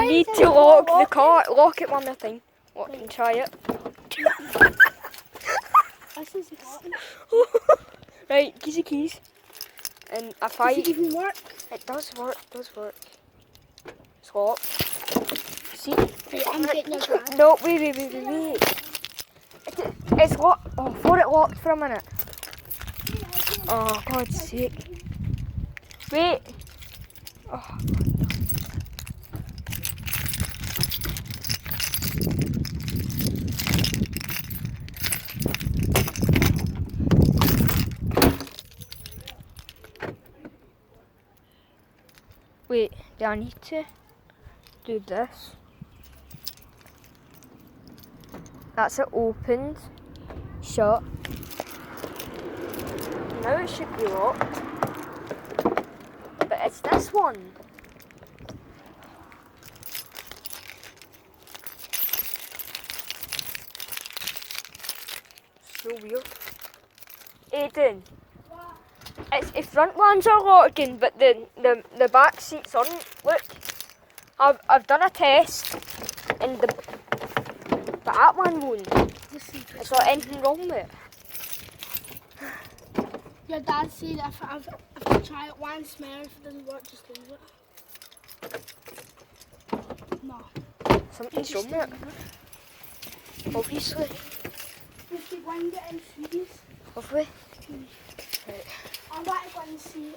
need to lock the car. Lock it one more time. Lock and try it. This is important. Right, keys. And a fight. Does it even work? It does work, It's locked. See? Wait, I'm getting your bag. No, wait. It's locked. Oh, I thought it locked for a minute. Oh, God's sake. Wait. Oh. Wait, do I need to do this? That's it opened. Shut. Now it should be locked. But it's this one. So weird. Aiden. It's the front ones are locking, but the back seats aren't. Look, I've done a test, and the back one won't. Is there anything wrong with it? Your dad said if I try it once, smell, if it doesn't work, just leave it. No. Something's wrong with it. Obviously. We should wind it in threes. Have we? I want to go and see.